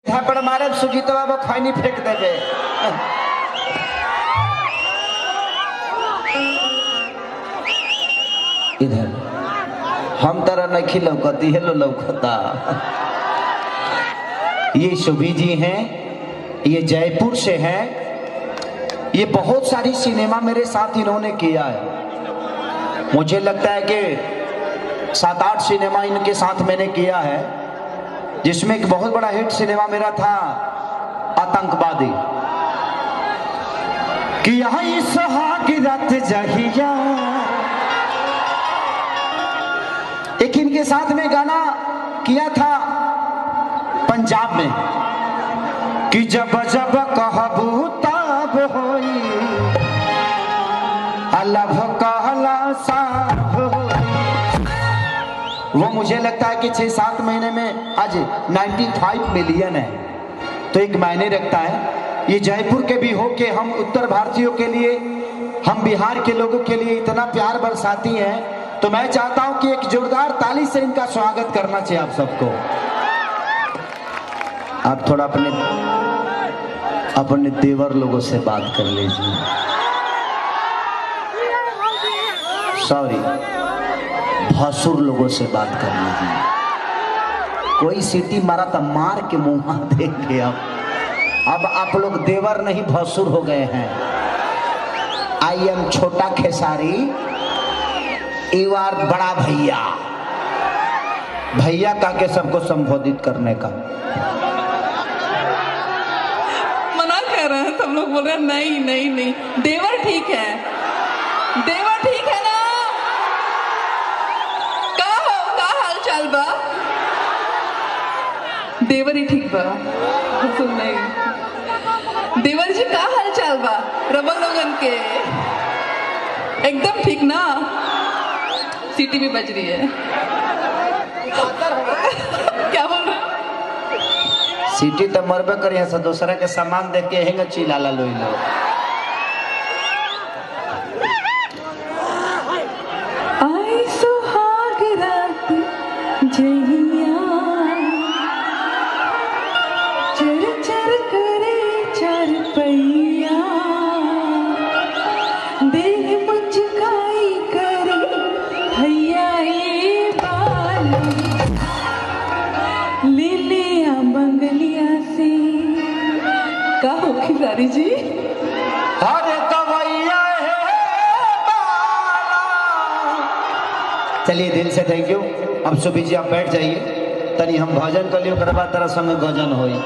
थापड़ मारे सुजीत बाबा खैनी फेंक देवे। इधर हम तरह नहीं लौकती है, लो लौकता। ये शुभी जी हैं, ये जयपुर से हैं। ये बहुत सारी सिनेमा मेरे साथ इन्होंने किया है। मुझे लगता है कि 7-8 सिनेमा इनके साथ मैंने किया है, जिसमें एक बहुत बड़ा हिट सिनेमा मेरा था आतंकवादी। कि यहाँ इस हागिरत जहिया, एक इनके साथ में गाना किया था पंजाब में कि जब जब कहबू तब होई अल्लाह कहला साब होई। वो मुझे लगता है कि 6-7 महीने में आज 95 मिलियन है, तो एक मायने रखता है। ये जयपुर के भी हो के हम उत्तर भारतीयों के लिए, हम बिहार के लोगों के लिए इतना प्यार बरसाती हैं, तो मैं चाहता हूं कि एक जोरदार ताली से इनका स्वागत करना चाहिए आप सबको। आप थोड़ा अपने देवर लोगों से बात कर लीजिए। सॉरी, भसुर लोगों से बात कर लीजिए। कोई सीटी मारा तो मार के मुंह देख के अब आप लोग देवर नहीं भसुर हो गए हैं। आई एम छोटा खेसारी, यू आर बड़ा भैया। भैया कह के सबको संबोधित करने का मना कर रहे हैं, सब लोग बोल रहे हैं नहीं नहीं नहीं, देवर ठीक है, देवर ठीक है ना। का हाल चाल बा, देवर ही ठीक बा। सुन नहीं, देवर जी का हाल चाल बा, रबल लोगन के एकदम ठीक ना। सीटी भी बज रही है। क्या बोल रहे हो? सीटी तो मरबे करिए, से दूसरा के सामान देख के हेंगे चिल्लाला लोई लो। आई सुहाग रात जहिया, चर चर करे चार पहिया, देह मुचकाई करे भैया ये बाल, लिलिया बंगलिया से। का हो खिलाड़ी जी? अरे कवैया है बाला। चलिए दिल से थैंक यू। अब सुबी जी आप बैठ जाइए, तनी हम भजन कर लियो, ओकर बाद तरह संग गजन होई,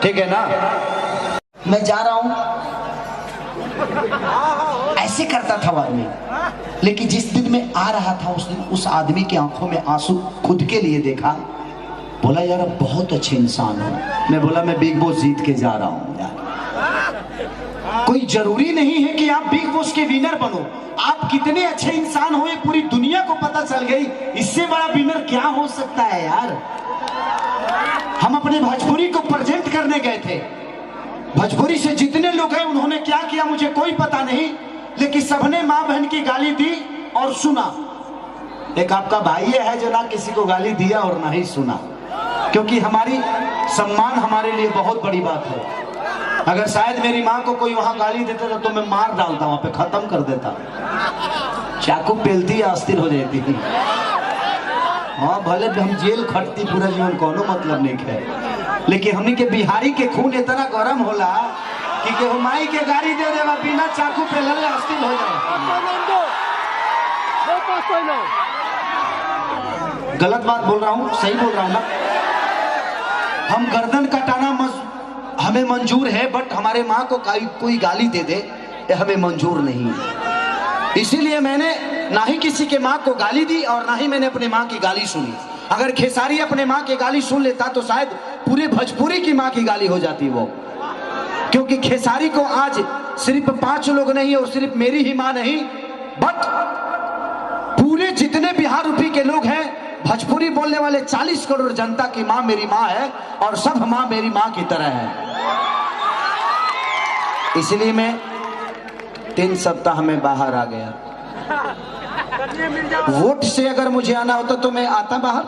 ठीक है ना। मैं जा रहा हूं, ऐसे करता था आदमी, लेकिन जिस दिन मैं आ रहा था उस दिन उस आदमी की आंखों में आंसू खुद के लिए देखा। बोला यार अब बहुत अच्छे इंसान हो। मैं बोला मैं बिग बॉस जीत के जा रहा हूं यार। कोई जरूरी नहीं है कि आप बिग बॉस के विनर बनो, आप कितने अच्छे इंसान हो ये पूरी दुनिया को पता चल गई। इससे बड़ा विनर क्या हो सकता है यार। हम अपने भोजपुरी को प्रेजेंट करने गए थे, भोजपुरी से जितने लोग हैं उन्होंने क्या किया मुझे कोई पता नहीं, लेकिन सबने माँ बहन की गाली दी और सुना। एक आपका भाई है जो ना किसी को गाली दिया और ना ही सुना, क्योंकि हमारी सम्मान हमारे लिए बहुत बड़ी बात है। अगर शायद मेरी माँ को कोई वहां गाली देता तो मैं मार डालता, वहां पे खत्म कर देता, चाकू पेलती या अस्थिर हो जाती। हाँ भले हम जेल खटती पूरा जीवन, कोनो मतलब नहीं है, लेकिन हमने के बिहारी के खून इतना गर्म होला कि केहू माई के गाड़ी दे देवा बिना चाकू पे लल्ले अस्थिर हो जाए। गलत बात बोल रहा हूँ, सही बोल रहा हूँ ना। हम गर्दन कटाना हमें मंजूर है, बट हमारे माँ को कोई गाली दे दे ये हमें मंजूर नहीं है। इसीलिए मैंने ना ही किसी के माँ को गाली दी और ना ही मैंने अपने माँ की गाली सुनी। अगर खेसारी अपने माँ की गाली सुन लेता तो शायद पूरे भोजपुरी की माँ की गाली हो जाती वो, क्योंकि खेसारी को आज सिर्फ 5 लोग नहीं और सिर्फ मेरी ही माँ नहीं, बट पूरे जितने बिहार यूपी के लोग हैं, भोजपुरी बोलने वाले 40 करोड़ जनता की माँ मेरी माँ है और सब माँ मेरी माँ की तरह है। इसलिए मैं 3 सप्ताह में बाहर आ गया। वोट से अगर मुझे आना होता तो मैं आता बाहर,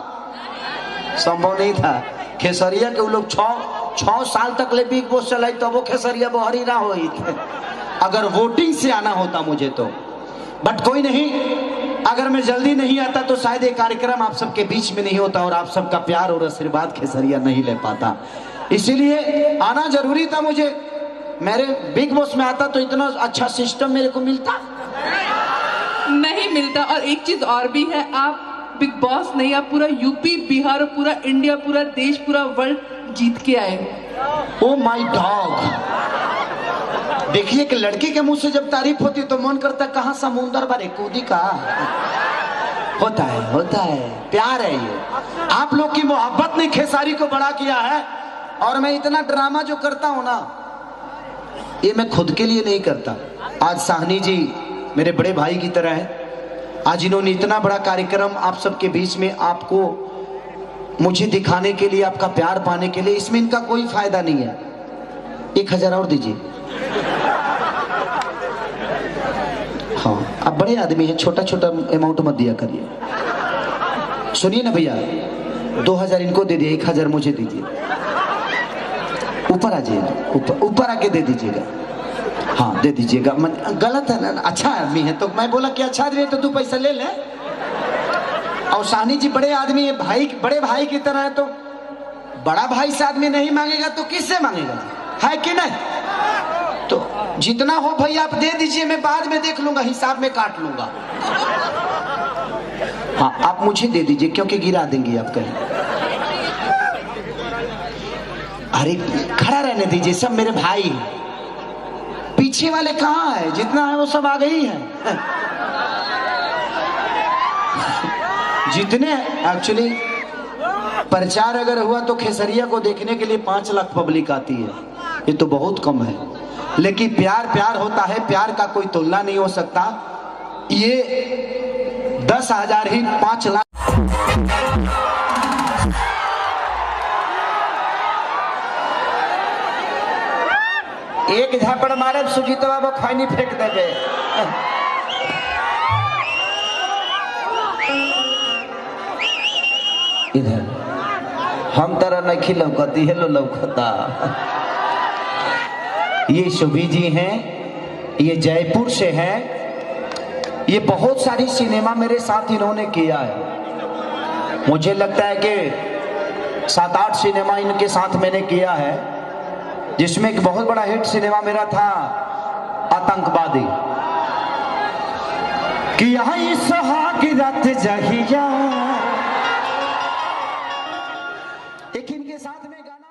संभव नहीं था। खेसरिया के वो लोग 6 साल तक ले बिग बॉस चलाई तो वो खेसरिया बोहरी ना हो अगर वोटिंग से आना होता मुझे तो। बट कोई नहीं, अगर मैं जल्दी नहीं आता तो शायद ये कार्यक्रम आप सबके बीच में नहीं होता और आप सबका प्यार और आशीर्वाद खेसरिया नहीं ले पाता, इसीलिए आना जरूरी था मुझे। मेरे बिग बॉस में आता तो इतना अच्छा सिस्टम मेरे को मिलता नहीं मिलता। और एक चीज और भी है, आप बिग बॉस नहीं, आप पूरा यूपी बिहार पूरा इंडिया पूरा देश पूरा वर्ल्ड जीत के आए। ओ माय डॉग, देखिए कि लड़की के मुंह से जब तारीफ होती तो मन करता कहाँ समुंदर भरे कूदी का। होता है प्यार है ये। आप लोग की मोहब्बत ने खेसारी को बड़ा किया है। और मैं इतना ड्रामा जो करता हूं ना, ये मैं खुद के लिए नहीं करता। आज साहनी जी मेरे बड़े भाई की तरह है। आज इन्होंने इतना बड़ा कार्यक्रम आप सबके बीच में आपको मुझे दिखाने के लिए, आपका प्यार पाने के लिए, इसमें इनका कोई फायदा नहीं है। 1000 और दीजिए। हाँ, आप बड़े आदमी हैं, छोटा छोटा अमाउंट मत दिया करिए। सुनिए ना भैया, 2000 इनको दे दिए, 1000 मुझे दीजिए। ऊपर आ जाइए, ऊपर आके दे दीजिएगा। हाँ दे दीजिएगा, गलत है ना, अच्छा आदमी है तो मैं बोला कि अच्छा आदमी है तो 2 पैसा ले ले। और साहनी जी बड़े आदमी है, भाई बड़े भाई की तरह है, तो बड़ा भाई से आदमी नहीं मांगेगा तो किससे मांगेगा, है कि नहीं? तो जितना हो भाई आप दे दीजिए, मैं बाद में देख लूंगा, हिसाब में काट लूंगा। हाँ आप मुझे दे दीजिए क्योंकि गिरा देंगे आप कहीं। अरे खड़ा रहने दीजिए, सब मेरे भाई हैं। पीछे वाले कहाँ है? जितना है वो सब आ गई है। जितने एक्चुअली प्रचार अगर हुआ तो खेसरिया को देखने के लिए 5 लाख पब्लिक आती है, ये तो बहुत कम है। लेकिन प्यार प्यार होता है, प्यार का कोई तुलना नहीं हो सकता। ये 10,000 ही 5 लाख। एक झापड़ मारे सुजीतवा वो खैनी फेंक देवे। इधर हम तरह नहीं लौकती है, लो लौकता। ये शुभी जी हैं, ये जयपुर से हैं। ये बहुत सारी सिनेमा मेरे साथ इन्होंने किया है। मुझे लगता है कि 7-8 सिनेमा इनके साथ मैंने किया है, जिसमें एक बहुत बड़ा हिट सिनेमा मेरा था आतंकवादी। कि यहाँ सुहागी रात जहिया, एक इनके साथ में गाना